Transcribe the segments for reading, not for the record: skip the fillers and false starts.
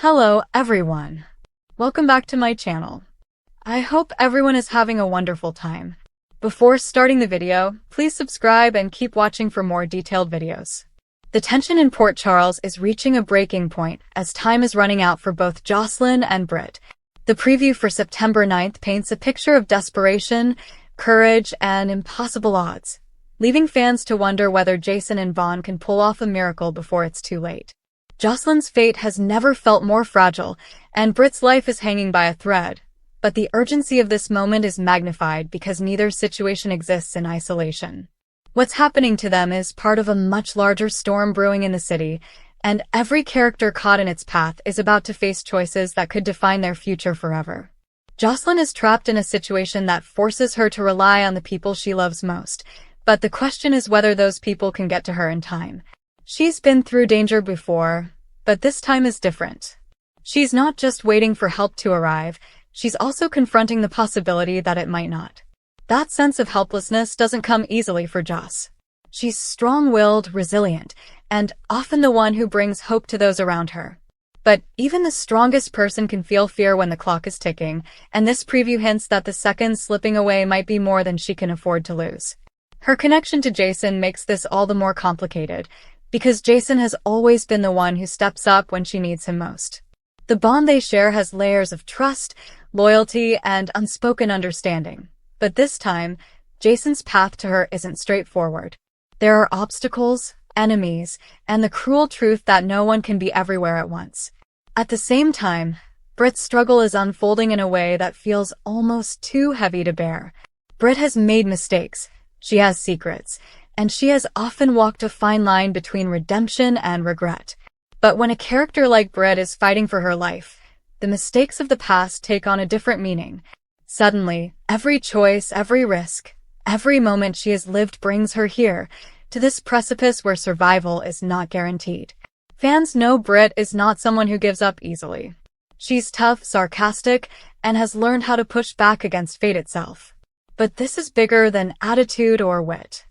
Hello everyone. Welcome back to my channel. I hope everyone is having a wonderful time. Before starting the video, please subscribe and keep watching for more detailed videos. The tension in Port Charles is reaching a breaking point as time is running out for both Jocelyn and Britt. The preview for September 9th paints a picture of desperation, courage, and impossible odds, leaving fans to wonder whether Jason and Vaughn can pull off a miracle before it's too late. Jocelyn's fate has never felt more fragile, and Britt's life is hanging by a thread. But the urgency of this moment is magnified because neither situation exists in isolation. What's happening to them is part of a much larger storm brewing in the city, and every character caught in its path is about to face choices that could define their future forever. Jocelyn is trapped in a situation that forces her to rely on the people she loves most, but the question is whether those people can get to her in time. She's been through danger before, but this time is different. She's not just waiting for help to arrive, she's also confronting the possibility that it might not. That sense of helplessness doesn't come easily for Joss. She's strong-willed, resilient, and often the one who brings hope to those around her. But even the strongest person can feel fear when the clock is ticking, and this preview hints that the seconds slipping away might be more than she can afford to lose. Her connection to Jason makes this all the more complicated, because Jason has always been the one who steps up when she needs him most. The bond they share has layers of trust, loyalty, and unspoken understanding. But this time, Jason's path to her isn't straightforward. There are obstacles, enemies, and the cruel truth that no one can be everywhere at once. At the same time, Britt's struggle is unfolding in a way that feels almost too heavy to bear. Britt has made mistakes, she has secrets, and she has often walked a fine line between redemption and regret. But when a character like Britt is fighting for her life, the mistakes of the past take on a different meaning. Suddenly, every choice, every risk, every moment she has lived brings her here, to this precipice where survival is not guaranteed. Fans know Britt is not someone who gives up easily. She's tough, sarcastic, and has learned how to push back against fate itself. But this is bigger than attitude or wit.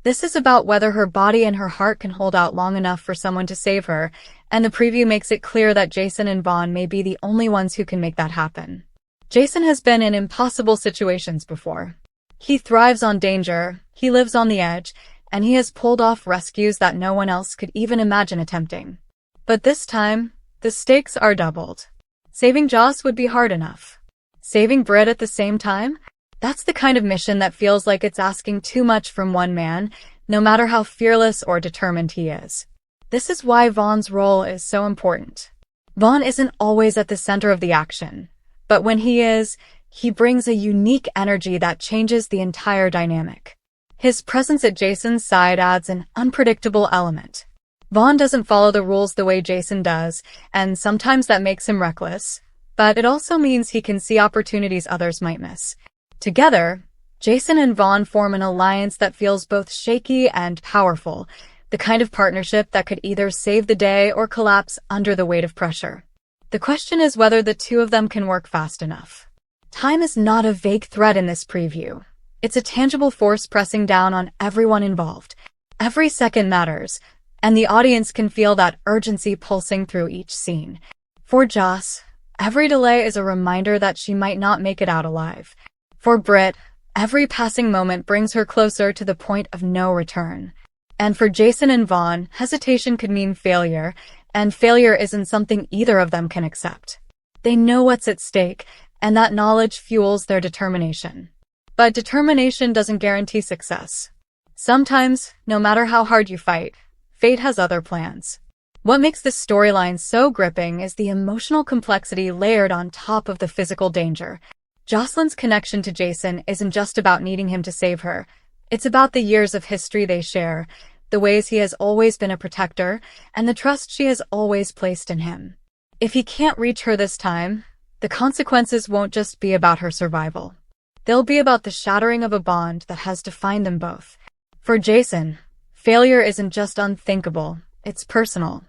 This is about whether her body and her heart can hold out long enough for someone to save her, and the preview makes it clear that Jason and Vaughn may be the only ones who can make that happen. Jason has been in impossible situations before. He thrives on danger, he lives on the edge, and he has pulled off rescues that no one else could even imagine attempting. But this time, the stakes are doubled. Saving Joss would be hard enough. Saving Britt at the same time? That's the kind of mission that feels like it's asking too much from one man, no matter how fearless or determined he is. This is why Vaughn's role is so important. Vaughn isn't always at the center of the action, but when he is, he brings a unique energy that changes the entire dynamic. His presence at Jason's side adds an unpredictable element. Vaughn doesn't follow the rules the way Jason does, and sometimes that makes him reckless, but it also means he can see opportunities others might miss. Together, Jason and Vaughn form an alliance that feels both shaky and powerful, the kind of partnership that could either save the day or collapse under the weight of pressure. The question is whether the two of them can work fast enough. Time is not a vague threat in this preview. It's a tangible force pressing down on everyone involved. Every second matters, and the audience can feel that urgency pulsing through each scene. For Joss, every delay is a reminder that she might not make it out alive. For Britt, every passing moment brings her closer to the point of no return. And for Jason and Vaughn, hesitation could mean failure, and failure isn't something either of them can accept. They know what's at stake, and that knowledge fuels their determination. But determination doesn't guarantee success. Sometimes, no matter how hard you fight, fate has other plans. What makes this storyline so gripping is the emotional complexity layered on top of the physical danger. Jocelyn's connection to Jason isn't just about needing him to save her. It's about the years of history they share, the ways he has always been a protector, and the trust she has always placed in him. If he can't reach her this time, the consequences won't just be about her survival. They'll be about the shattering of a bond that has defined them both. For Jason, failure isn't just unthinkable, it's personal.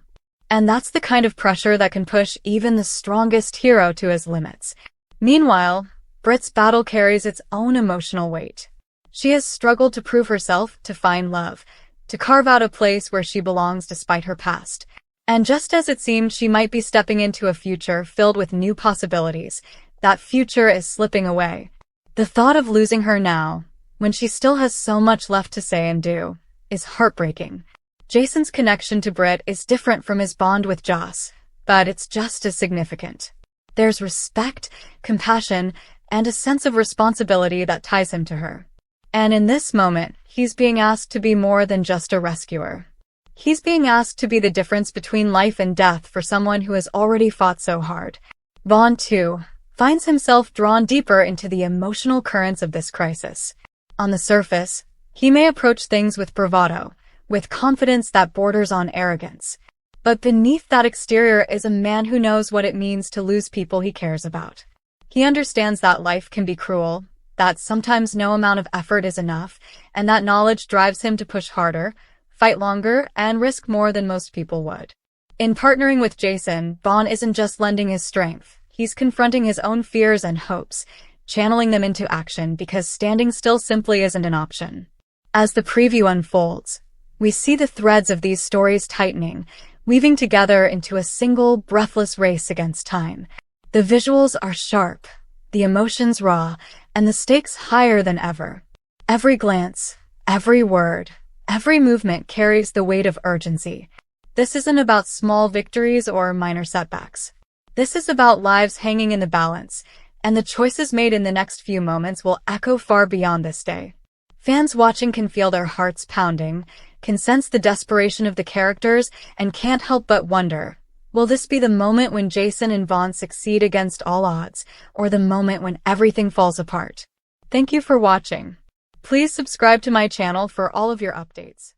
And that's the kind of pressure that can push even the strongest hero to his limits. Meanwhile, Britt's battle carries its own emotional weight. She has struggled to prove herself, to find love, to carve out a place where she belongs despite her past. And just as it seemed she might be stepping into a future filled with new possibilities, that future is slipping away. The thought of losing her now, when she still has so much left to say and do, is heartbreaking. Jason's connection to Britt is different from his bond with Joss, but it's just as significant. There's respect, compassion, and a sense of responsibility that ties him to her. And in this moment, he's being asked to be more than just a rescuer. He's being asked to be the difference between life and death for someone who has already fought so hard. Vaughn, too, finds himself drawn deeper into the emotional currents of this crisis. On the surface, he may approach things with bravado, with confidence that borders on arrogance. But beneath that exterior is a man who knows what it means to lose people he cares about. He understands that life can be cruel, that sometimes no amount of effort is enough, and that knowledge drives him to push harder, fight longer, and risk more than most people would. In partnering with Jason, Vaughn isn't just lending his strength. He's confronting his own fears and hopes, channeling them into action because standing still simply isn't an option. As the preview unfolds, we see the threads of these stories tightening, weaving together into a single, breathless race against time. The visuals are sharp, the emotions raw, and the stakes higher than ever. Every glance, every word, every movement carries the weight of urgency. This isn't about small victories or minor setbacks. This is about lives hanging in the balance, and the choices made in the next few moments will echo far beyond this day. Fans watching can feel their hearts pounding, can sense the desperation of the characters, and can't help but wonder, will this be the moment when Jason and Vaughn succeed against all odds, or the moment when everything falls apart? Thank you for watching. Please subscribe to my channel for all of your updates.